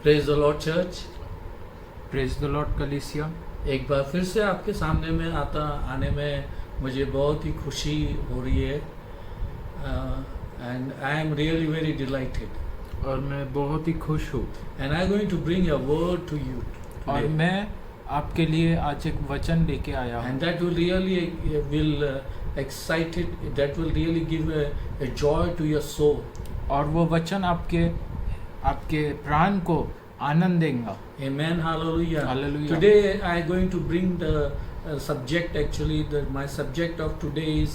Praise the Lord church. Praise the Lord कलीसिया। एक बार फिर से आपके सामने में आने में मुझे बहुत ही खुशी हो रही है and I am really very delighted. और मैं बहुत ही खुश हूँ। And I am going to bring a word to you और मैं आपके लिए आज एक वचन लेके आया हूँ। And that will really will excited, that will really give a joy to your soul. और वो वचन आपके प्राण को आनंद देगा। Amen, hallelujah. Hallelujah. Today I am going to bring the subject. Actually, my subject of today is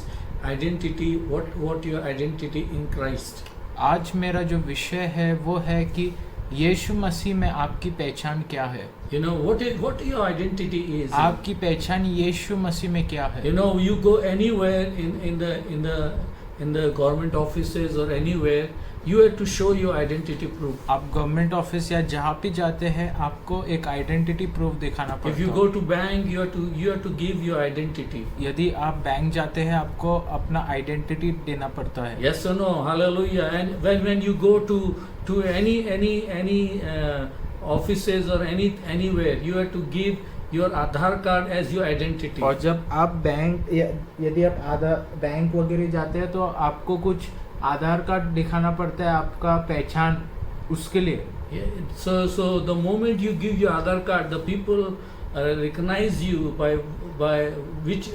identity. What your identity in Christ? आज मेरा जो विषय है वो है कि यीशु मसीह में आपकी पहचान क्या है। You know what your identity is. आपकी पहचान यीशु मसीह में क्या है। You know, you go anywhere in the government offices or anywhere, you have to show your identity proof. आप गवर्नमेंट ऑफिस या जहाँ भी जाते हैं आपको एक आइडेंटिटी प्रूफ दिखाना पड़ता है। If you go to bank, you have to give your identity. यदि आप बैंक जाते हैं आपको अपना आइडेंटिटी देना पड़ता है। Yes or no? Hallelujah. And when you go to any offices or anywhere, you have to give your Aadhaar card as your identity. और जब आप यदि आप बैंक वगैरह जाते हैं तो आपको कुछ आधार कार्ड दिखाना पड़ता है आपका पहचान उसके लिए। Yeah, so the moment you give your Aadhaar card, the people recognize you by which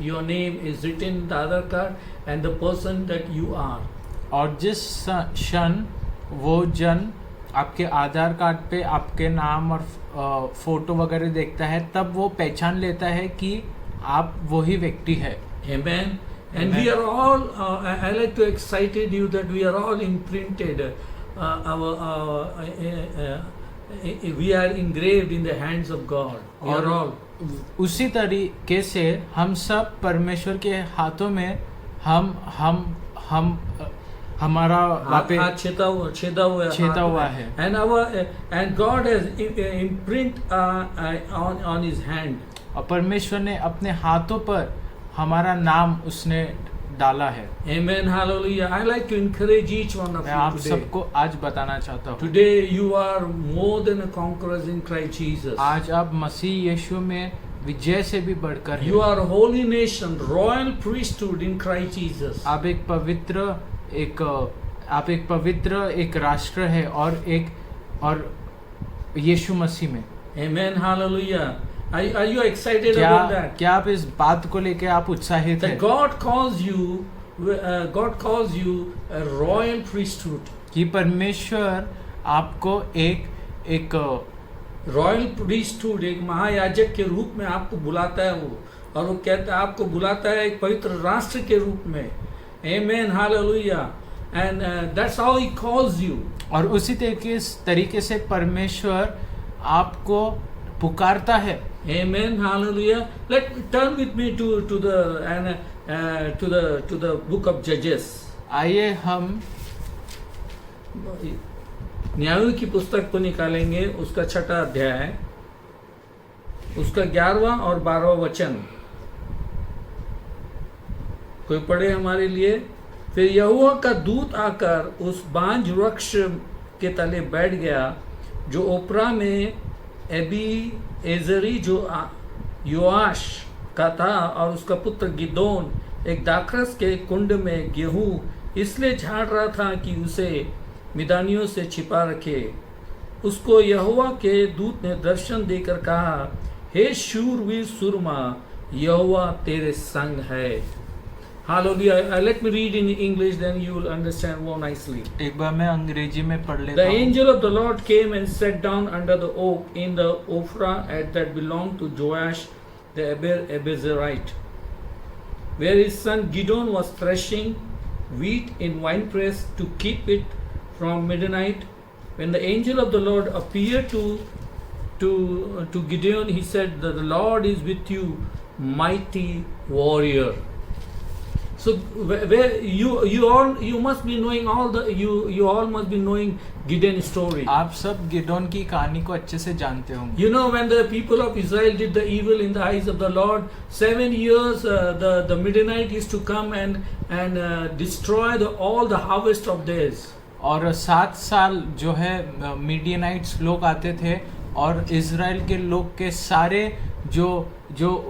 your name is written in the Aadhaar card and the person that you are. और जिस क्षण वो जन आपके आधार कार्ड पे आपके नाम और फोटो वगैरह देखता है तब वो पहचान लेता है कि आप वही व्यक्ति है। Amen. And we are all, I like to excited you that we are all imprinted, we are engraved in the hands of God. We are all. उसी तरीके से हम सब परमेश्वर के हाथों में हमारा हाथ छेदा हुआ है। And God has imprint on his hand. और परमेश्वर ने अपने हाथों पर हमारा नाम उसने डाला है। Amen, hallelujah. I like to encourage each one of मैं you आप today. सबको आज बताना चाहता हूँ। Today you are more than a conquerors in Christ Jesus. आज आप मसीह यीशु में विजय से भी बढ़कर हैं। You are a holy nation, royal priesthood in Christ Jesus. आप एक पवित्र एक राष्ट्र है और यीशु मसीह में। Amen, hallelujah. Are you excited about that? क्या आप इस बात को लेकर आप उत्साहित हैं? That God calls you a royal priesthood. कि परमेश्वर आपको एक रॉयल प्रीस्टहुड, एक महायाजक के रूप में आपको बुलाता है वो, और वो कहता है आपको बुलाता है एक पवित्र राष्ट्र के रूप में। Amen, hallelujah. And that's how he calls you. और उसी तरीके से परमेश्वर आपको पुकारता है। Amen, hallelujah. Turn with me to the book of Judges. आइए हम न्यायों की पुस्तक को निकालेंगे, उसका 6वां अध्याय, उसका 11वां और 12वां वचन। कोई पढ़े हमारे लिए। फिर यहोवा का दूत आकर उस बांज वृक्ष के तले बैठ गया जो ओपरा में एबीएजरी जो योआश का था, और उसका पुत्र गिदोन एक दाखरस के कुंड में गेहूं इसलिए झाड़ रहा था कि उसे मिदानियों से छिपा रखे। उसको यहोवा के दूत ने दर्शन देकर कहा, हे शूरवीर सुरमा, यहोवा तेरे संग है। Hallelujah. Let me read in English, then you will understand more nicely. एक बार मैं अंग्रेजी में पढ़ लेता The हूँ। angel of the Lord came and sat down under the oak in the Ophrah that belonged to Joash the Abiezrite, where his son Gideon was threshing wheat in winepress to keep it from midnight. When the angel of the Lord appeared to Gideon, he said that the Lord is with you, mighty warrior. So where you must be knowing you all must be knowing Gideon's story. आप सब गिदोन की कहानी को अच्छे से जानते होंगे। You know, when the people of Israel did the evil in the eyes of the Lord, 7 years the Midianite used to come and destroy all the harvest of theirs. और 7 साल जो है मीडियनाइट्स लोग आते थे और इज़राइल के लोग के सारे जो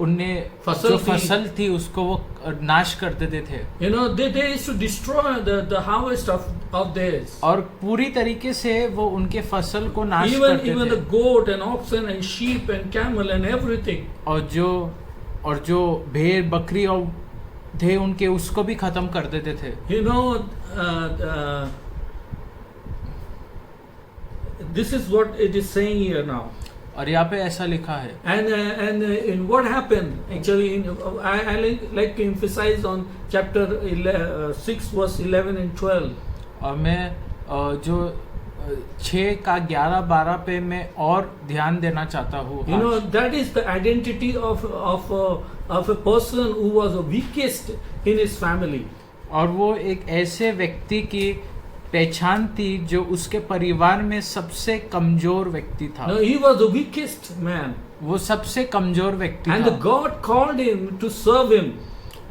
उन्हें जो फसल थी उसको वो नाश कर देते थे. You know, they used to destroy the harvest of theirs. और पूरी तरीके से वो उनके फसल को नाश करते Even थे. the goat and oxen and sheep and camel and everything. और जो भेड़ बकरी और थे उनके उसको भी खत्म कर देते थे. You know, this is what it is saying here now. और यहाँ पे ऐसा लिखा है. And in what happened actually, I like to emphasize on chapter 6 verse 11 and 12. और मैं जो 6 का 11-12 पे मैं और ध्यान देना चाहता हूँ. You know, that is the identity of a person who was the weakest in his family. और वो एक ऐसे व्यक्ति की पहचान थी जो उसके परिवार में सबसे कमजोर व्यक्ति था. No, he was the weakest man. वो सबसे कमजोर व्यक्ति And था. God called him to serve him.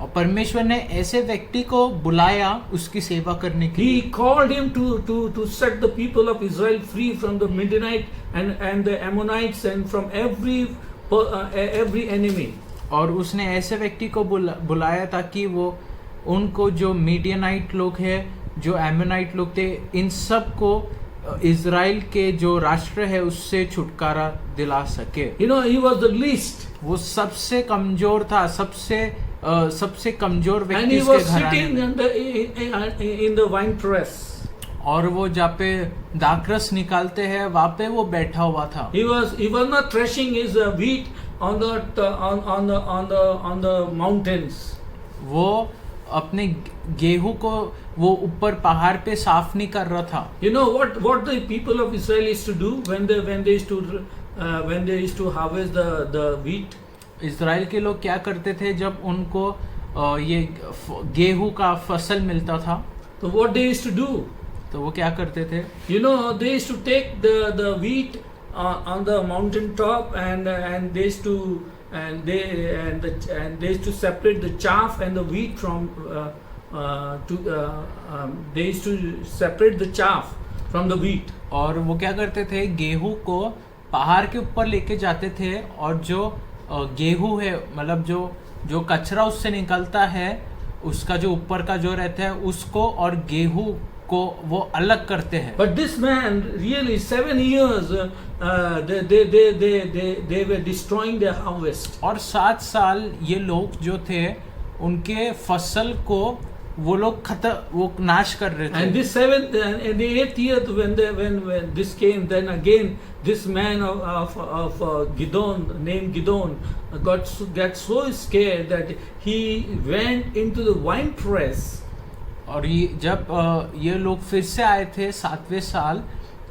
और परमेश्वर ने ऐसे व्यक्ति को बुलाया उसकी सेवा करने के लिए. He called him to set the people of Israel free from the Midianite and the Ammonites and from every enemy. और उसने ऐसे व्यक्ति को बुलाया ताकि वो उनको जो मीडियनाइट लोग हैं, जो एमोनाइट लोग थे, इन सब को इज़राइल के जो राष्ट्र है उससे छुटकारा दिला सके. You know, he was the least. वो सबसे कमजोर था, सबसे कमजोर And व्यक्ति he उसके was घराने sitting में. in the wine press. और वो जहाँ पे दाखरस निकालते हैं वहाँ पे वो बैठा हुआ था. He was not threshing his wheat on the mountains. वो अपने गेहूं को वो ऊपर पहाड़ पे साफ नहीं कर रहा था. You know what the people of Israel used to do when they used to harvest the wheat. Israel के लोग क्या करते थे जब उनको ये गेहूं का फसल मिलता था. So what they used to do? तो वो क्या करते थे? You know, they used to take the wheat on the mountain top and they used to separate the chaff and the wheat from they used to separate the chaff from the wheat. और वो क्या करते थे, गेहूं को पहाड़ के ऊपर लेके जाते थे और जो गेहूं है मतलब जो कचरा उससे निकलता है उसका जो ऊपर का जो रहता है उसको और गेहूं को वो अलग करते हैं. But this man really 7 years they were destroying their harvest. और 7 साल ये लोग जो थे उनके फसल को वो लोग वो नाश कर रहे थे. And this 7th and the 8th year when this came, then again this man of Gideon named Gideon got so scared that he went into the wine press. और ये जब ये लोग फिर से आए थे 7वें साल,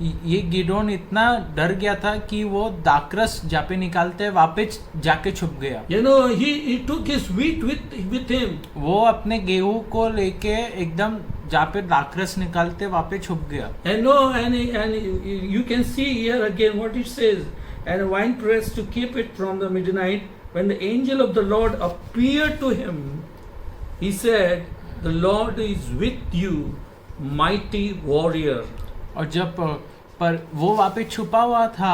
ये गिडोन इतना डर गया था कि वो दाखरस जहाँ पे निकालते हैं वहाँ पे जाके छुप गया. You know, he took his wheat with him. वो अपने गेहूं को लेके एकदम जहाँ पे दाखरस निकालते वहाँ पे छुप गया. And you can see here again what it says, and a wine press to keep it from the Midianite. When the angel of the Lord appeared to him, he said, "The Lord is with you, mighty warrior." और जब पर वो वहाँ पे छुपा हुआ था,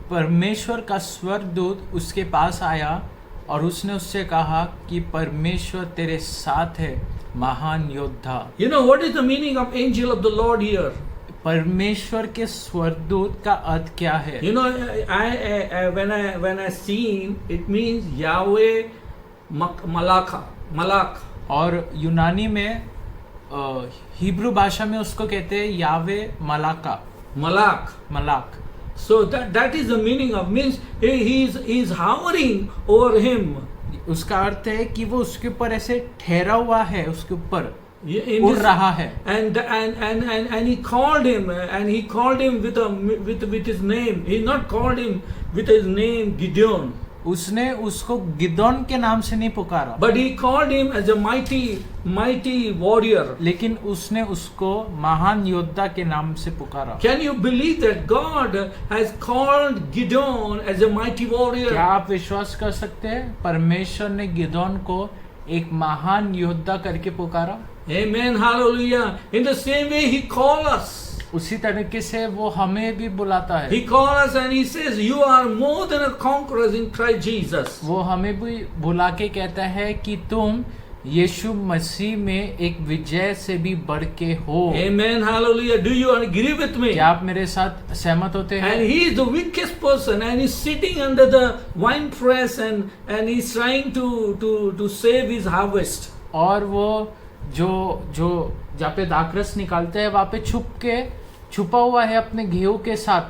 परमेश्वर का स्वर्गदूत उसके पास आया और उसने उससे कहा कि परमेश्वर तेरे साथ है, महान योद्धा. You know what is the meaning of angel of the Lord here? परमेश्वर के स्वर्गदूत का अर्थ क्या है? You know, when I seen, it means Yahweh malak. और यूनानी में हिब्रू भाषा में उसको कहते हैं यावे मलाक. So that is the meaning of, means he is hovering over him. उसका अर्थ है कि वो उसके ऊपर ऐसे ठहरा हुआ है, उसके ऊपर उड़ रहा है. And he called him with his name. He not called him with his name Gideon. उसने उसको गिदोन के नाम से नहीं पुकारा, but he called him as a mighty warrior. लेकिन उसने उसको महान योद्धा के नाम से पुकारा. Can you believe that God has called Gideon as a mighty warrior? क्या आप विश्वास कर सकते हैं परमेश्वर ने गिदोन को एक महान योद्धा करके पुकारा? Amen. Hallelujah. In the same way, He calls us. उसी तरीके से वो हमें भी बुलाता है। He calls us and He says, "You are more than a conquerors in Christ Jesus." वो हमें भी बुला के कहता है कि तुम यीशु मसीह में एक विजय से भी बढ़ के हो। Amen. Hallelujah. Do you agree with me? क्या आप मेरे साथ सहमत होते हैं? And he is the weakest person, and he's sitting under the wine press, and he's trying to save his harvest. और वो जो जहाँ पे दाखरस निकालते हैं वहाँ पे छुपा हुआ है अपने गेहूं के साथ।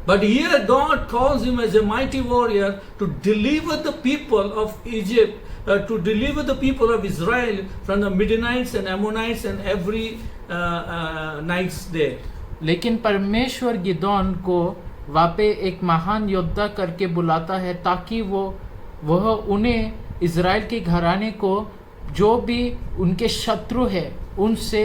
But here God calls him as a mighty warrior to deliver the people of Egypt, to deliver the people of Israel from the Midianites and Ammonites and every nights there. लेकिन परमेश्वर गिदोन को वहाँ पे एक महान योद्धा करके बुलाता है ताकि वह उन्हें इज़राइल के घराने को जो भी उनके शत्रु है उनसे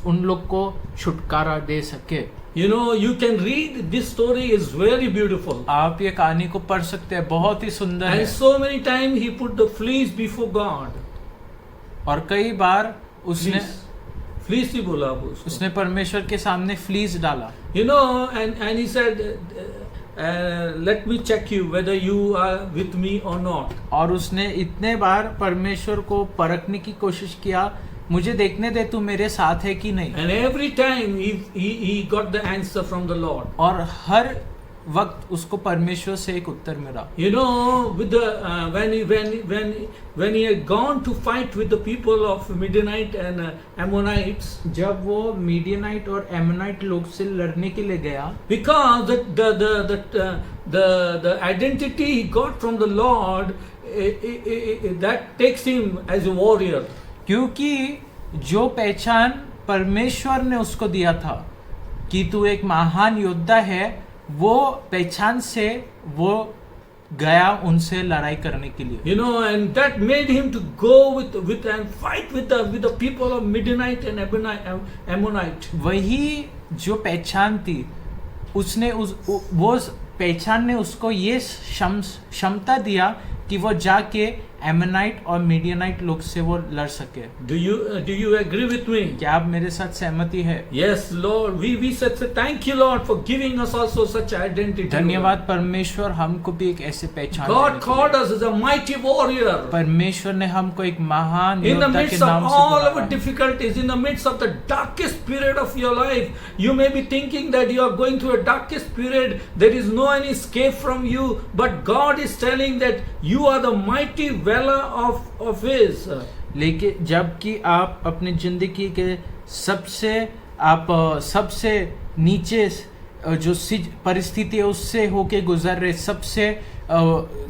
उन लोग को छुटकारा दे सके। You know, you can read this story is very beautiful. आप ये कहानी को पढ़ सकते हैं, बहुत ही सुंदर है। And so many times he put the fleece before God. और कई बार उसने fleece ही बोला उसको। उसने परमेश्वर के सामने फ्लीस डाला। You know, and he said, let me check you whether you are with me or not. और उसने इतने बार परमेश्वर को परखने की कोशिश किया, मुझे देखने दे तू मेरे साथ है कि नहीं। And every time he got the answer from the Lord. और हर वक्त उसको परमेश्वर से एक उत्तर मिला। You know, with the when he had gone to fight with the people of Midianite and Ammonites, जब वो मीडियनाइट और एमोनाइट लोग से लड़ने के लिए गया, because the identity he got from the Lord, that takes him as a warrior. क्योंकि जो पहचान परमेश्वर ने उसको दिया था कि तू एक महान योद्धा है, वो पहचान से वो गया उनसे लड़ाई करने के लिए। You know, and that made him to go with and fight with the people of Midianite and Ammonite. वही जो पहचान थी, उसने वो पहचान ने उसको ये क्षमता दिया कि वो जाके एमोनाइट और मीडियनाइट लोग से वो लड़ सके। Do you agree with me? क्या आप मेरे साथ सहमति है? Yes, Lord. We said thank you, Lord, for giving us also such identity. धन्यवाद परमेश्वर, हमको भी एक ऐसे पहचान। God called us as a mighty warrior. परमेश्वर ने हमको एक महान योद्धा के नाम से बुलाया। In the midst of all बुलाया। our difficulties, in the midst of the darkest period of your life, you may be thinking that you are going through a darkest period. There is no any escape from you, but God is telling that you are the mighty valor of His. लेकिन जबकि आप अपनी जिंदगी के सबसे नीचे जो परिस्थिति है उससे होके गुजर रहे,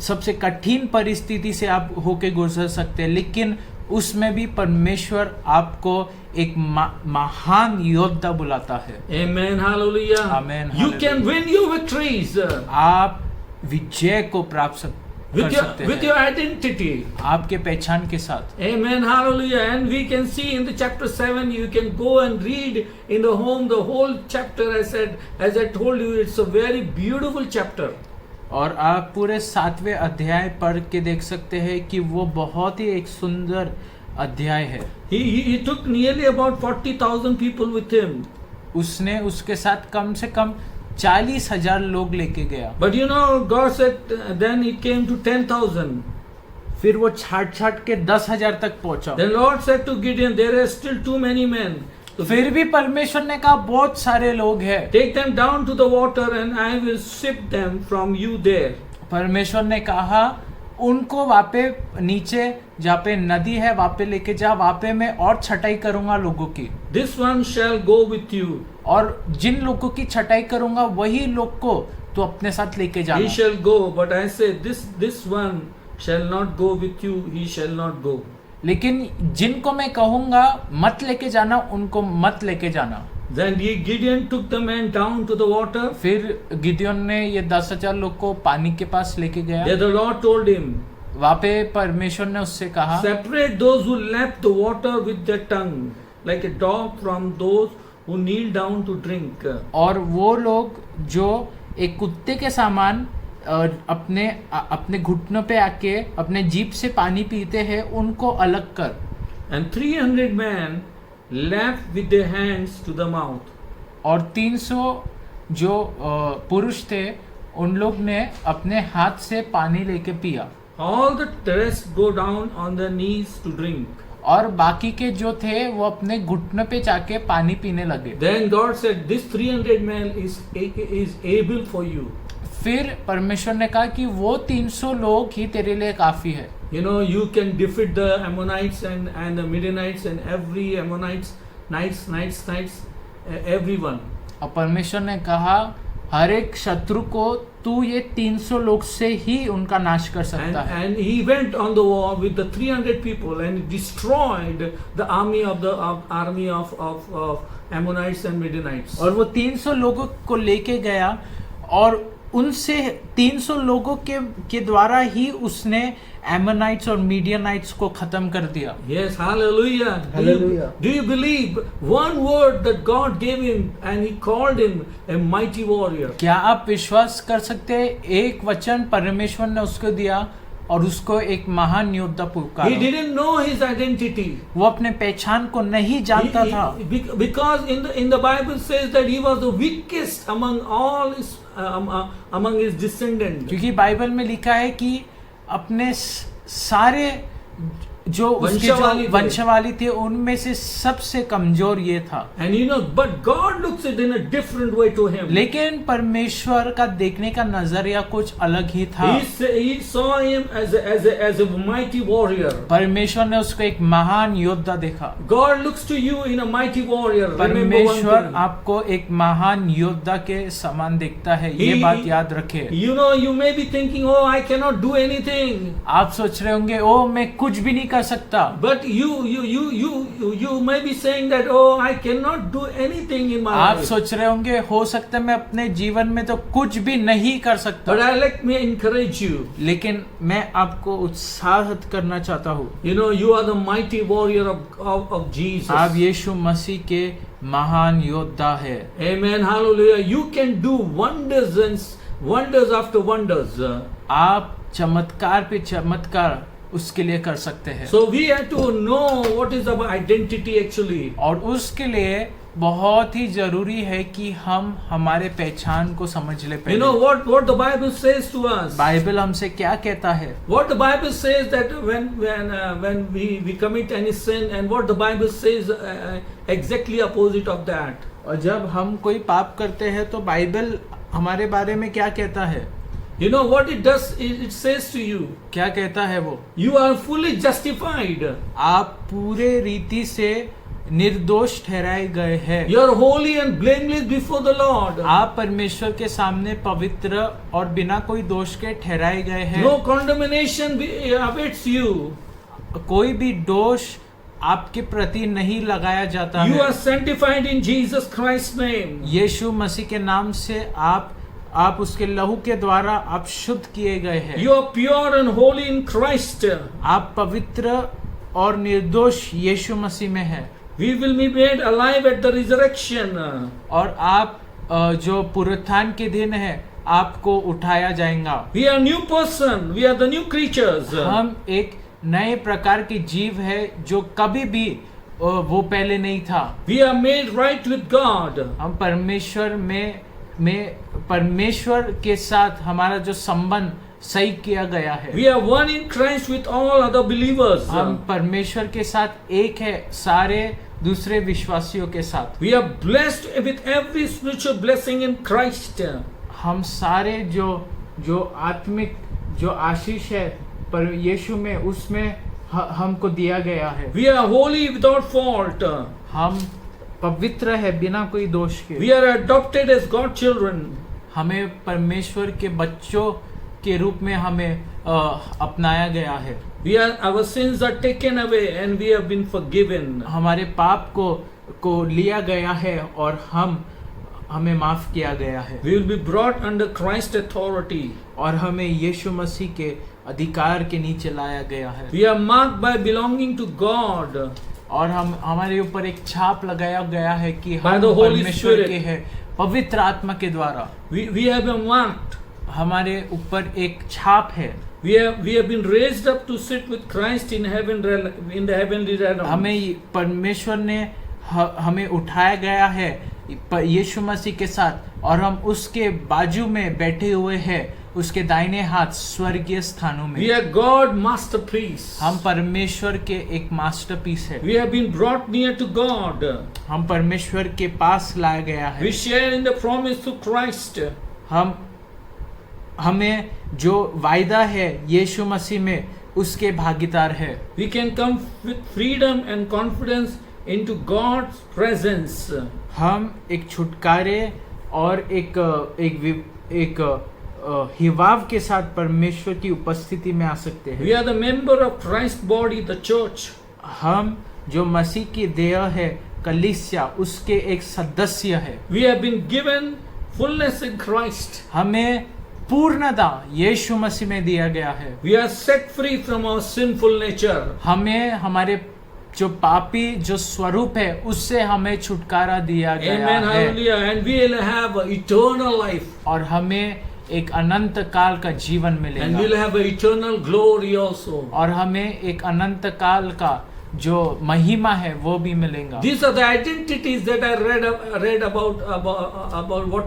सबसे कठिन परिस्थिति से आप होके गुजर सकते हैं, लेकिन उसमें भी परमेश्वर आपको एक महान योद्धा बुलाता है। Amen, hallelujah. Amen, You hallelujah. can win your victories. आप विजय को प्राप्त कर सकते हैं with your identity. आपके पहचान के साथ। Amen, hallelujah. And we can see in the chapter 7, you can go and read in the home the whole chapter. As I told you, it's a very beautiful chapter. और आप पूरे 7वें अध्याय पढ़ के देख सकते हैं कि वो बहुत ही एक सुंदर अध्याय है। He took nearly about 40,000 people with him. उसने उसके साथ कम से कम 40,000 लोग लेके गया। But you know, God said then it came to 10,000. फिर वो छाट के 10,000 तक पहुंचा। Then Lord said to Gideon, there are still too many men. तो फिर भी परमेश्वर ने कहा बहुत सारे लोग हैं। Take them down to the water and I will sift them from you there. परमेश्वर ने कहा उनको वहाँ पे नीचे जहाँ पे नदी है वहाँ पे लेके जा, वहाँ पे मैं और छटाई करूंगा लोगों की। This one shall go with you. और जिन लोगों की छटाई करूंगा वही लोग को तो अपने साथ लेके जाना। He shall go, but I say this one shall not go with you. He shall not go. लेकिन जिनको मैं कहूंगा मत लेके जाना, उनको मत लेके जाना। Then Gideon took the men down to the water. फिर गिदियोन ने ये 10,000 लोग को पानी के पास लेके गया। There the Lord told him, वहाँ पे परमेश्वर ने उससे कहा, separate those who lap the water with their tongue, like a dog from those who kneel down to drink. और वो लोग जो एक कुत्ते के समान अपने घुटनों पे आके अपने जीभ से पानी पीते हैं, उनको अलग कर। And 300 men lapped with their hands to the mouth. और 300 जो पुरुष थे उन लोग ने अपने हाथ से पानी लेके पिया. All the rest go down on their knees to drink. और बाकी के जो थे वो अपने घुटने पे जाके पानी पीने लगे. Then God said, "This 300 men is able for you." फिर परमेश्वर ने कहा कि वो 300 लोग ही तेरे लिए काफी है. You know, you can defeat the Ammonites and the Midianites and every Ammonites, everyone. और परमेश्वर ने कहा हर एक शत्रु को तू ये 300 लोग से ही उनका नाश कर सकता है. And he went on the war with the 300 people and destroyed the army of Ammonites and Midianites. और वो 300 लोगों को लेके गया और उनसे 300 लोगों के द्वारा ही उसने एमोनाइट्स और मीडियनाइट्स को खत्म कर दिया. Yes, hallelujah. Hallelujah. Do you believe one word that God gave him and he called him a mighty warrior? क्या आप विश्वास कर सकते हैं एक वचन परमेश्वर ने उसको दिया और उसको एक महान योद्धा पुकारा. He didn't know his identity. वो अपने पहचान को नहीं जानता था. Because in the Bible says that he was the weakest among all among his descendants. क्योंकि बाइबल में लिखा है कि अपने सारे जो उसके जो वंशावली थे उनमें से सबसे कमजोर ये था. And you know, but God looks it in a different way to him. लेकिन परमेश्वर का देखने का नजरिया कुछ अलग ही था. He saw him as a mighty warrior. परमेश्वर ने उसको एक महान योद्धा देखा. God looks to you in a mighty warrior. परमेश्वर आपको एक महान योद्धा के समान देखता है. ये बात याद रखे. You know, you may be thinking, oh, I cannot do anything. आप सोच रहे होंगे ओ मैं कुछ भी नहीं कर सकता. But you may be saying that, oh, I cannot do anything in my life. आप सोच रहे होंगे हो सकता है मैं अपने जीवन में तो कुछ भी नहीं कर सकता. But let me encourage you. लेकिन मैं आपको उत्साहित करना चाहता हूँ. You know, you are the mighty warrior of Jesus. आप यीशु मसीह के महान योद्धा है. Amen, hallelujah. You can do wonders after wonders. आप चमत्कार पे चमत्कार उसके लिए कर सकते हैं. So we have to know what is our identity actually. और उसके लिए बहुत ही जरूरी है कि हम हमारे पहचान को समझ ले. You know what the Bible says to us. Bible हमसे क्या कहता है. What the Bible says that when we commit any sin, and what the Bible says exactly opposite of that. और जब हम कोई पाप करते हैं तो बाइबल हमारे बारे में क्या कहता है. You know what it does? It says to you. क्या कहता है वो. You are fully justified. आप पूरे रीति से निर्दोष ठहराए गए हैं. You are holy and blameless before the Lord. आप परमेश्वर के सामने पवित्र और बिना कोई दोष के ठहराए गए हैं. No condemnation awaits you. कोई भी दोष आपके प्रति नहीं लगाया जाता है. You are sanctified in Jesus Christ's name. यीशु मसीह के नाम से आप उसके लहू के द्वारा आप शुद्ध किए गए हैं. You are pure and holy in Christ. आप पवित्र और निर्दोष यीशु मसीह में हैं. We will be made alive at the resurrection. और आप जो पुनरुत्थान के दिन है आपको उठाया जाएगा. We are new person. We are the new creatures. हम एक नए प्रकार के जीव है जो कभी भी वो पहले नहीं था. We are made right with God. हम परमेश्वर के साथ हमारा जो संबंध सही किया गया है. We are one in Christ with all other believers. हम परमेश्वर के साथ एक है सारे दूसरे विश्वासियों के साथ. We are blessed with every spiritual blessing in Christ. हम सारे जो आत्मिक जो आशीष है पर यीशु में उसमें हमको दिया गया है. We are holy without fault. हम पवित्र है बिना कोई दोष के. We are adopted as God's children. हमें परमेश्वर के बच्चों के रूप में हमें अपनाया गया है. Our sins are taken away and we have been forgiven. हमारे पाप को लिया गया है और हमें माफ किया गया है. We will be brought under Christ's authority. और हमें यीशु मसीह के अधिकार के नीचे लाया गया है. We are marked by belonging to God. और हमारे ऊपर एक छाप लगाया गया है कि हम परमेश्वर के हैं पवित्र आत्मा के द्वारा. We have been marked. हमारे ऊपर एक छाप है. We have been raised up to sit with Christ in heaven, in the heavenly realm. हमें परमेश्वर ने हमें उठाया गया है यीशु मसीह के साथ, और हम उसके बाजू में बैठे हुए हैं, उसके दाहिने हाथ स्वर्गीय स्थानों में। We are God masterpiece. हम परमेश्वर के एक मास्टरपीस है। We have been brought near to God. हम परमेश्वर के पास लाया गया है। We share in the promise through Christ. हमें जो वायदा है यीशु मसीह में, उसके भागीदार है। We can come with freedom and confidence into God's presence. हम एक छुटकारे और एक हिवाव के साथ परमेश्वर की उपस्थिति में आ सकते हैं। We are the member of Christ's body, the church. हम जो मसीह की देह है कलीसिया, उसके एक सदस्य है। We have been given fullness in Christ. हमें पूर्णता यीशु मसीह में दिया गया है। We are set free from our sinful nature. हमें हमारे जो पापी जो स्वरूप है उससे हमें छुटकारा दिया गया Amen, है। hallelujah. And we will have eternal life. और हमें एक अनंत काल का जीवन And मिलेगा, we'll have eternal glory also. और हमें एक अनंत काल का जो महिमा है वो भी मिलेगा। These are the identities that I read about what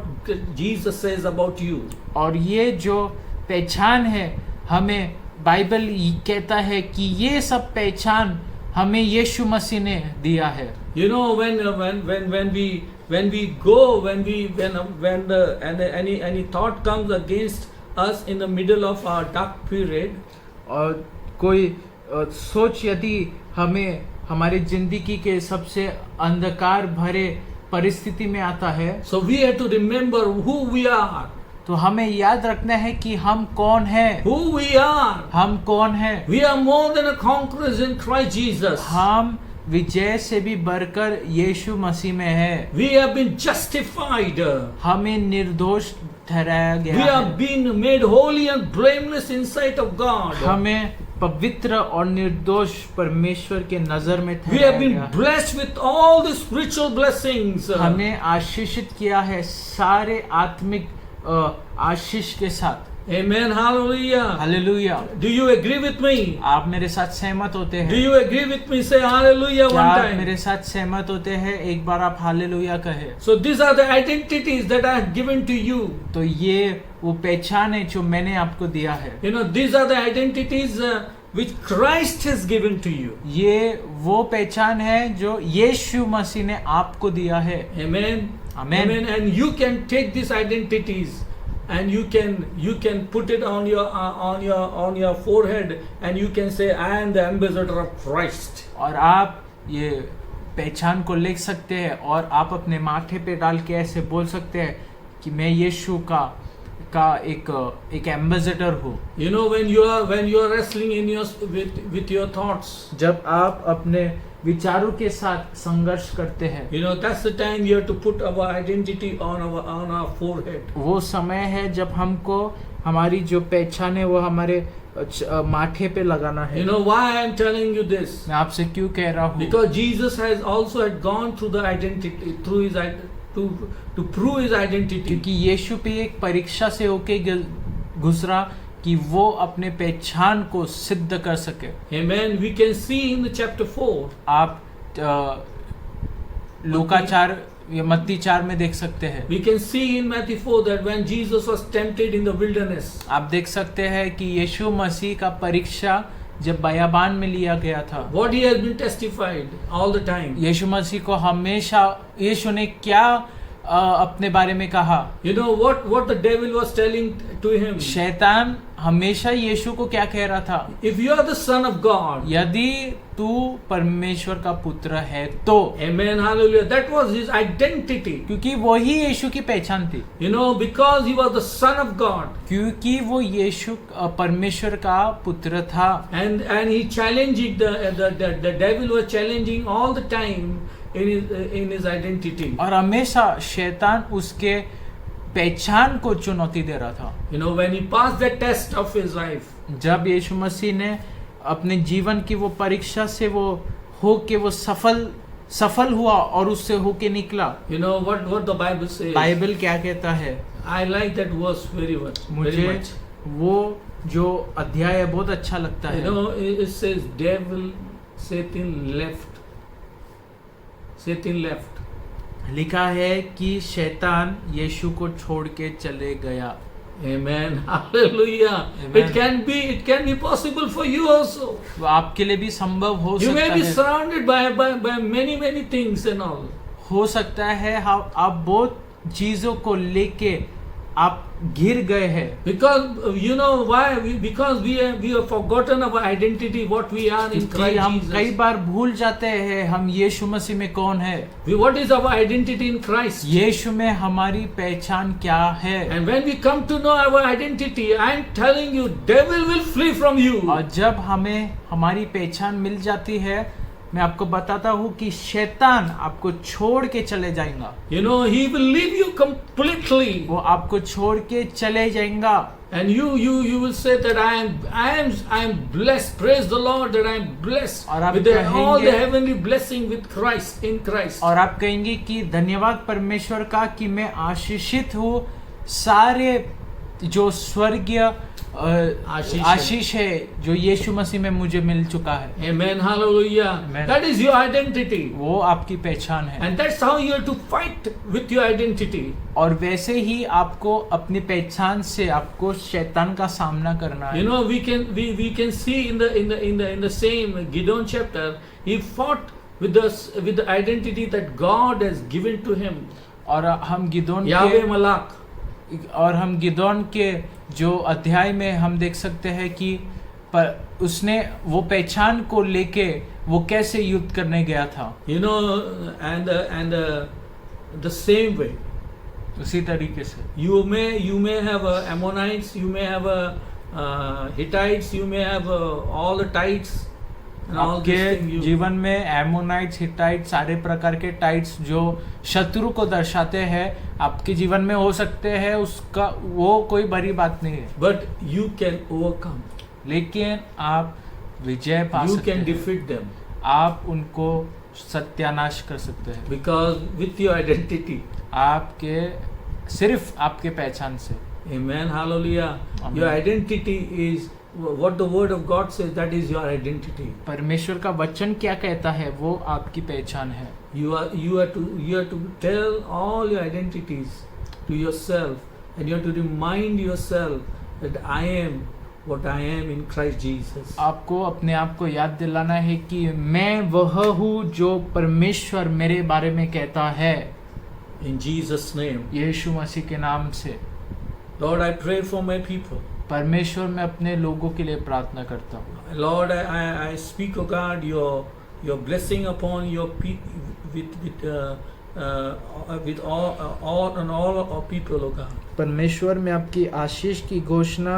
Jesus says about you. और ये जो पहचान है, हमें बाइबल कहता है कि ये सब पहचान हमें यीशु मसीह ने दिया है। You know, when we go, when any thought comes against us in the middle of our dark period, और कोई सोच यदि हमें हमारी जिंदगी के सबसे अंधकार भरे परिस्थिति में आता है, so we have to remember who we are. तो हमें याद रखना है कि हम कौन हैं। Who we are. हम कौन हैं। We are more than a conquerors in Christ Jesus. हम विजय से भी बढ़कर यीशु मसीह में है। We have been justified. हमें निर्दोष ठहराया गया We है। have been made holy and blameless in sight of God. हमें पवित्र और निर्दोष परमेश्वर के नजर में We ठहराया have been गया है। blessed with all the spiritual blessings. हमें आशीषित किया है सारे आत्मिक आशीष के साथ। Amen, hallelujah. Hallelujah. Do you agree with me? आप मेरे साथ सहमत होते Do हैं? you agree with me? Say hallelujah क्या one आप time. मेरे साथ सहमत होते हैं? एक बार आप हालेलुया कहे। So these are the identities that I have given to you. तो ये वो पहचान है जो मैंने आपको दिया है। You know, these are the identities which Christ has given to you. ये वो पहचान है जो यीशु मसीह ने आपको दिया है। Amen. Amen. Amen. And you can take these identities and you can put it on your forehead and you can say, I am the ambassador of Christ. और आप ये पहचान को लिख सकते हैं और आप अपने माथे पे डाल के ऐसे बोल सकते हैं कि मैं यीशु का एक एम्बेसडर हूँ। You know, when you are wrestling in with your thoughts, जब आप अपने विचारों के साथ संघर्ष करते हैं, you know, that's the time you have to put our identity on our forehead. वो समय है जब हमको हमारी जो पहचान है वो हमारे माथे पे लगाना है। You know why I am telling you this? मैं आपसे क्यों कह रहा हूँ? Because Jesus has also had gone through the identity through his to prove his identity. क्योंकि यीशु पे एक परीक्षा से होके गुजरा कि वो अपने पहचान को सिद्ध कर सके। Amen. We can see in the chapter 4. आप लूका 4 या मत्ती 4 में देख सकते हैं। We can see in Matthew 4 that when Jesus was tempted in the wilderness. आप देख सकते हैं कि यीशु मसीह का परीक्षा जब बयाबान में लिया गया था, What he has been testified all the time. यीशु मसीह को हमेशा यीशु ने क्या अपने बारे में कहा? You know what the devil was telling to him. शैतान हमेशा यीशु को क्या कह रहा था? If you are the son of God. यदि तू परमेश्वर का पुत्र है तो। Amen, hallelujah. That was his identity. क्योंकि वही यीशु की पहचान थी। You know, because he was the son of God. क्योंकि वो यीशु परमेश्वर का पुत्र था। And he challenging the devil was challenging all the time in his identity. और हमेशा शैतान उसके पहचान को चुनौती दे रहा था। You know, when he passed the test of his life. जब यीशु मसीह ने अपने जीवन की वो परीक्षा से वो होके वो सफल हुआ और उससे होके निकला। You know what the Bible says. Bible क्या कहता है? I like that verse very much. मुझे वो जो अध्याय है बहुत अच्छा लगता You है। know, it says devil, Satan left. Satan left. लिखा है कि शैतान यीशु को छोड़ के चले गया। Amen. Hallelujah. Amen. It can be possible for you also. वो आपके लिए भी संभव हो You सकता may be है। surrounded by many things and all. हो सकता है आप बहुत चीजों को लेके आप घिर गए हैं। Because you know why? Because we have forgotten our identity, what we are in क्योंकि Christ हम कई Jesus. बार भूल जाते हैं हम यीशु मसीह में कौन है। What is our identity in Christ? यीशु में हमारी पहचान क्या है। And when we come to know our identity, I am telling you, devil will flee from you. और जब हमें हमारी पहचान मिल जाती है, मैं आपको बताता हूँ कि शैतान आपको छोड़ के चले जाएगा। You know, he will leave you completely. वो आपको छोड़ के चले जाएगा। And you will say that I am blessed. Praise the Lord that I am blessed और आप with all the कहेंगे- heavenly blessing with Christ, in Christ. और आप कहेंगे कि धन्यवाद परमेश्वर का कि मैं आशीषित हूँ, सारे जो स्वर्गीय आशीष है जो यीशु मसीह में मुझे मिल चुका है। Amen. Hallelujah. Amen. That is your identity. वो आपकी पहचान है। And that's how you have to fight with your identity. और वैसे ही आपको अपनी पहचान से आपको शैतान का सामना करना है। You know, we can see in the same Gideon chapter, he fought with the identity that God has given to him. और हम गिदोन Yahweh Malak. और हम गिदोन के जो अध्याय में हम देख सकते हैं कि उसने वो पहचान को लेके वो कैसे युद्ध करने गया था। You know, and the same way. उसी तरीके से You may have Ammonites, you may have Hittites, you may have all the Tites and all these आपके things. जीवन में एमोनाइट्स, हिटाइट्स, सारे प्रकार के टाइट्स जो शत्रु को दर्शाते हैं आपके जीवन में हो सकते हैं, उसका वो कोई बड़ी बात नहीं है। But you can overcome. लेकिन आप विजय पा You सकते can हैं। defeat them आप उनको सत्यानाश कर सकते हैं because with your identity. आपके सिर्फ आपके पहचान से। Amen. Hallelujah. Amen. Your identity is what the word of God says. That is your identity. परमेश्वर का वचन क्या कहता है वो आपकी पहचान है। You have to tell all your identities to yourself, and you have to remind yourself that I am what I am in Christ Jesus. आपको अपने आप को याद दिलाना है कि मैं वह हूँ जो परमेश्वर मेरे बारे में कहता है। In Jesus' name. यीशु मसीह के नाम से। Lord, I pray for my people. परमेश्वर मैं अपने लोगों के लिए प्रार्थना करता हूँ। Lord, I speak, oh God, your blessing upon your people with all our people, oh God. परमेश्वर मैं आपकी आशीष की घोषणा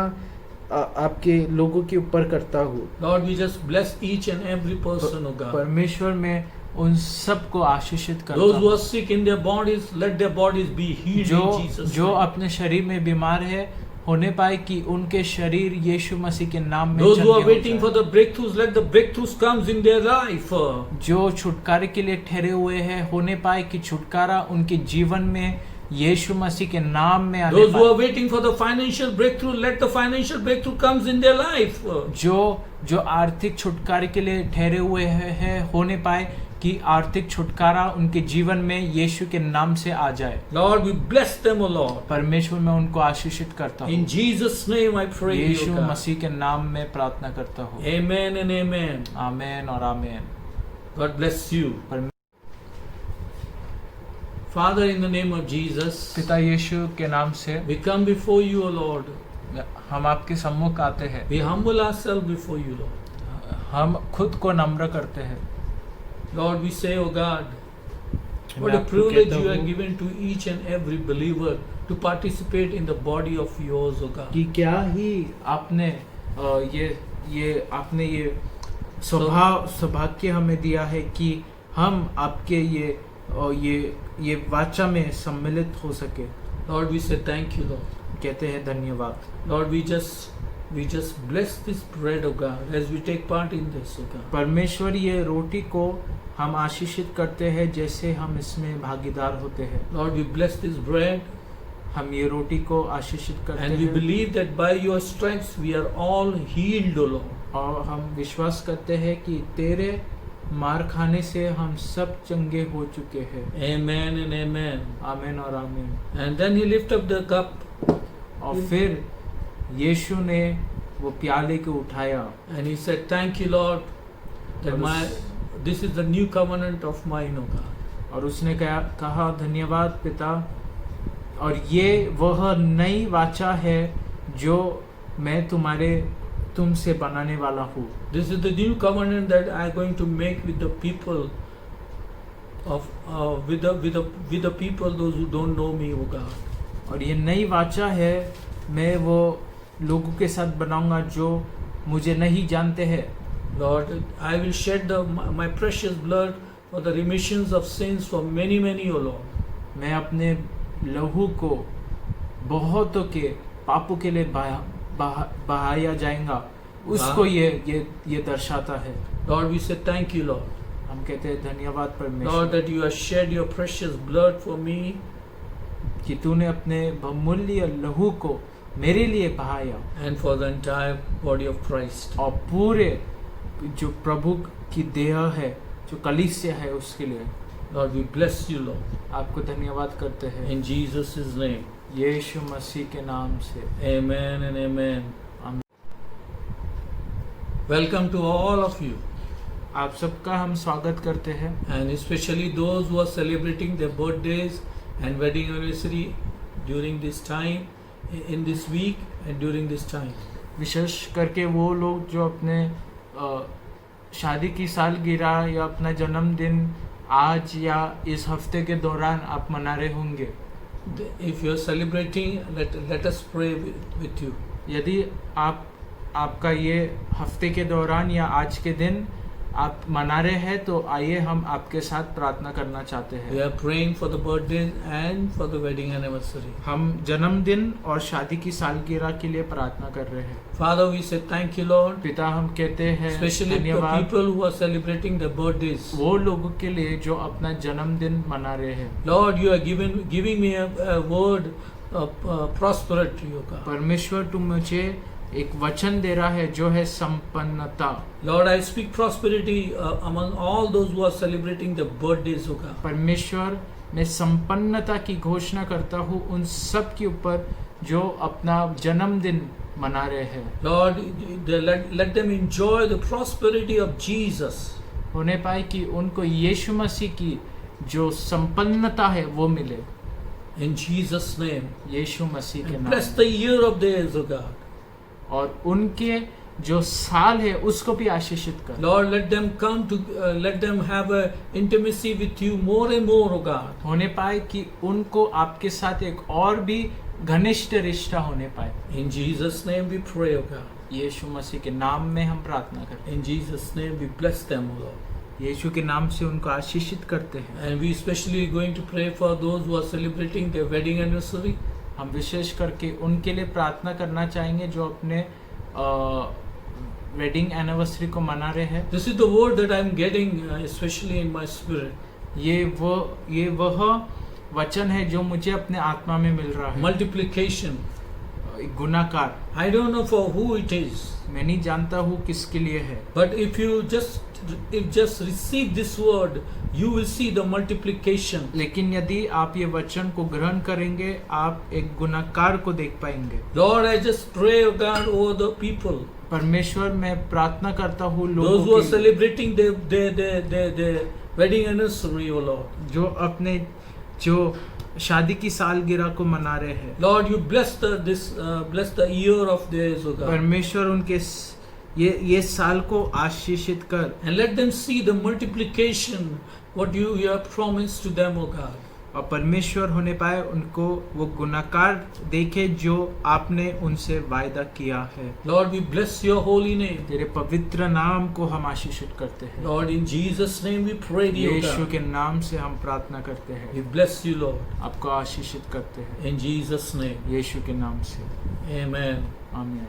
आपके लोगों के ऊपर करता हूँ। Lord, we just bless each and every person, oh God. परमेश्वर मैं उन सबको आशीषित करता Those who हूँ are sick in their bodies, let their bodies be healed in Jesus' जो name. अपने शरीर में बीमार है होने पाए कि उनके शरीर यीशु मसीह के नाम में Those who are चंगे हो waiting जाए। for the breakthroughs, let the breakthroughs comes in their life. जो छुटकारे के लिए ठहरे हुए हैं होने पाए कि छुटकारा उनके जीवन में यीशु मसीह के नाम में आने Those who are पाए। waiting for the financial breakthrough, let the financial breakthrough comes in their life. जो आर्थिक छुटकारे के लिए ठहरे हुए हैं होने पाए कि आर्थिक छुटकारा उनके जीवन में यीशु के नाम से आ जाए। Lord, we bless them, O Lord. परमेश्वर मैं उनको आशीषित करता In हूँ। Jesus' name I pray, Yeshu O God. मसीह के नाम में प्रार्थना करता हूँ। Amen and amen. आमेन और आमेन। God bless you. Father, in the name of Jesus, पिता यीशु के नाम से we come before you, O Lord. हम आपके सम्मुख आते हैं। We humble ourselves before you, Lord. हम खुद को नम्र करते हैं। Lord, we say, O God, मैं what a आपको privilege कहता you have हूँ given to each and every believer to participate in the body of yours, O God. कि क्या ही आपने ये सौभाग्य हमें दिया है कि हम आपके ये वाचा में सम्मिलित हो सके। Lord, we say thank you, Lord. कहते हैं धन्यवाद। Lord, we just bless this bread, O God, as we take part in this, O God. परमेश्वर ये रोटी को हम आशीषित करते हैं जैसे हम इसमें भागीदार होते हैं। Lord, we bless this bread. हम ये रोटी को आशीषित करते And we हैं believe that by your stripes we are all healed, O Lord. और हम विश्वास करते हैं कि तेरे मार खाने से हम सब चंगे हो चुके हैं। Amen and amen. आमीन और आमीन। And then he lifted up the cup और फिर यीशु ने वो प्याले को उठाया and he said, Thank you, Lord, that this is the new covenant of mine, O God. और उसने कहा धन्यवाद पिता, और ये वह नई वाचा है जो मैं तुमसे बनाने वाला हूँ। This is the new covenant that I am going to make with the people with the people those who don't know me, O God. और ये नई वाचा है मैं वो लोगों के साथ बनाऊंगा जो मुझे नहीं जानते हैं। Lord, I will shed my precious blood for the remissions of sins for many, O Lord. मैं अपने लहू को बहुतों के पापों के लिए बहाया जाएगा, उसको ये दर्शाता है। Lord, we say thank you, Lord. हम कहते हैं धन्यवाद परमेश्वर, Lord, that you have shed your precious blood for me, कि तूने अपने बहुमूल्य लहू को मेरे लिए बहाया, and for the entire body of Christ. और पूरे जो प्रभु की देह है, जो कलीसिया है, उसके लिए। Lord, we bless you, Lord. आपको धन्यवाद करते हैं In Jesus' name. यीशु मसीह के नाम से। Amen and amen. आमीन। Welcome to all of you, आप सबका हम स्वागत करते हैं, and especially those who are celebrating their birthdays and wedding anniversary during this time, in this week and during this time. विशेष करके वो लोग जो अपने शादी की सालगिरह या अपना जन्मदिन आज या इस हफ्ते के दौरान आप मना रहे होंगे। If you are celebrating, let us pray with you. यदि आपका ये हफ्ते के दौरान या आज के दिन आप मना रहे हैं तो आइए हम आपके साथ प्रार्थना करना चाहते हैं। We are praying for the birthday and for the wedding anniversary. हम जन्मदिन और शादी की सालगिरह के लिए प्रार्थना कर रहे हैं। Father, we say thank you, Lord. पिता, हम कहते हैं Especially the धन्यवाद people who are celebrating their birthdays. वो लोगों के लिए जो अपना जन्मदिन मना रहे हैं। Lord, you are giving me a word of prosperity, O God. परमेश्वर तुम मुझे एक वचन दे रहा है जो है संपन्नता। Lord, I speak prosperity among all those who are celebrating their birthdays, O God. परमेश्वर, मैं संपन्नता की घोषणा करता हूँ उन सब के ऊपर जो अपना जन्मदिन मना रहे हैं। Lord, let them enjoy the prosperity of Jesus. होने पाए कि उनको यीशु मसीह की जो संपन्नता है वो मिले। In Jesus' name. यीशु मसीह के नाम। Bless the year of theirs, O God. और उनके जो साल है उसको भी आशीषित कर। Lord, let them have a intimacy with you more and more, O God. होने पाए कि उनको आपके साथ एक और भी घनिष्ठ रिश्ता होने पाए। In Jesus' name we pray, O God. यीशु मसीह के नाम में हम प्रार्थना करते हैं। In Jesus' name we bless them, O Lord. यीशु के नाम से उनको आशीषित करते हैं। And we especially going to pray for those who are celebrating their wedding anniversary. हम विशेष करके उनके लिए प्रार्थना करना चाहेंगे जो अपने वेडिंग एनिवर्सरी को मना रहे हैं। This is the word that I am getting, especially in my spirit. ये वह वचन है जो मुझे अपने आत्मा में मिल रहा है। Multiplication. गुणाकार। I don't know for who it is. मैं नहीं जानता हूँ किसके लिए है। But if you just receive this word, you will see the multiplication. लेकिन यदि आप ये वचन को ग्रहण करेंगे आप एक गुणाकार को देख पाएंगे। Lord, I just pray, O God, over the people. परमेश्वर, मैं प्रार्थना करता हूँ लोगों Those who are celebrating their wedding anniversary, O Lord. जो अपने जो शादी की सालगिरह को मना रहे हैं। Lord, you bless the year of theirs, O God. परमेश्वर उनके ये साल को आशीषित कर। And let them see the multiplication what you have promised to them, O God. और परमेश्वर होने पाए उनको वो गुणाकार देखे जो आपने उनसे वायदा किया है। Lord, we bless your holy name. तेरे पवित्र नाम को हम आशीषित करते हैं। Lord, in Jesus' name we pray, dear Yeshu God. के नाम से हम प्रार्थना करते हैं। We bless you, Lord. आपको आशीषित करते हैं In Jesus' name. यीशु के नाम से। Amen. आमीन।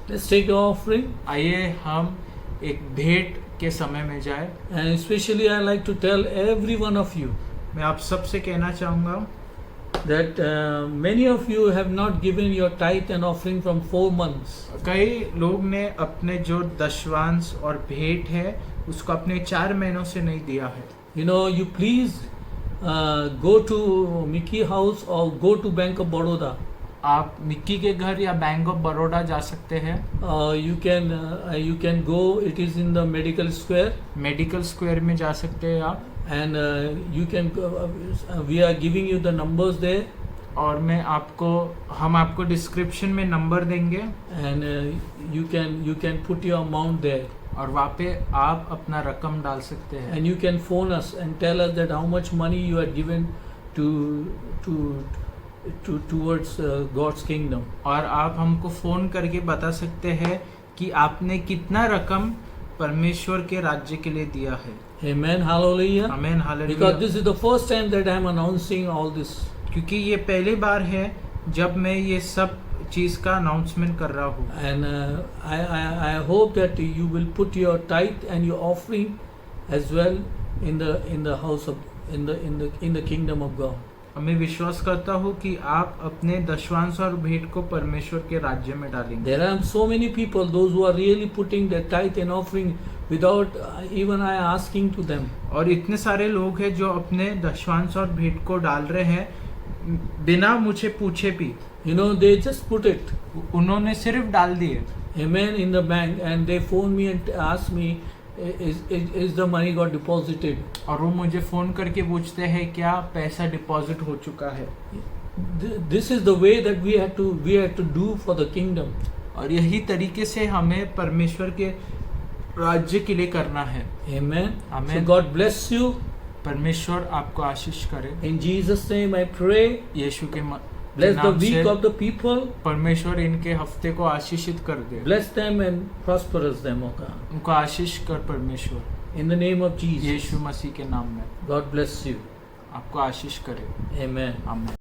Let's take the offering. आइए हम एक भेंट के समय में जाए। And especially I like to tell every one of you. मैं आप सबसे कहना चाहूँगा that many of you have not given your tithe and offering from 4 months. कई लोग ने अपने जो दशवांश और भेंट है उसको अपने 4 महीनों से नहीं दिया है. You know, you please go to Mickey House or go to Bank of Baroda. आप मिक्की के घर या बैंक ऑफ बड़ौदा जा सकते हैं. You can go. It is in the Medical Square. Medical square में जा सकते हैं आप. And you can. We are giving you the numbers there. और हम आपको डिस्क्रिप्शन में नंबर देंगे. And you can put your amount there. और वहाँ पे आप अपना रकम डाल सकते हैं. And you can phone us and tell us that how much money you had given towards God's kingdom. और आप हमको फ़ोन करके बता सकते हैं कि आपने कितना रकम परमेश्वर के राज्य के लिए दिया है. Amen, hallelujah. आमीन, hallelujah. Because this is the first time that I am announcing all this. क्योंकि ये पहली बार है जब मैं ये सब चीज़ का अनाउंसमेंट कर रहा हूँ. And I hope that you will put your tithe and your offering as well in the house of in the kingdom of God. मैं विश्वास करता हूँ कि आप अपने दशवांश और भेंट को परमेश्वर के राज्य में डालेंगे. There are so many people, those who are really putting their tithe and offering without even I asking to them. और इतने सारे लोग हैं जो अपने दशवांश और भेंट को डाल रहे हैं बिना मुझे पूछे भी. You know, they just put it. उन्होंने सिर्फ डाल दिए. Amen, in the bank, and they phone me and ask me, is the money got deposited? और वो मुझे फ़ोन करके पूछते हैं क्या पैसा डिपॉजिट हो चुका है. This is the way that we have to do for the kingdom. और यही तरीके से हमें परमेश्वर के राज्य के लिए करना है. Amen. Amen. So God bless you. परमेश्वर आपको आशीष करे. In Jesus' name I pray. यीशु के Bless the नाम से week of the people. परमेश्वर इनके हफ्ते को आशीषित कर दे. Bless them and prosperous them, O God. उनको आशीष कर परमेश्वर. In the name of Jesus. यीशु मसीह के नाम में. God bless you. आपको आशीष करे. Amen. आमीन.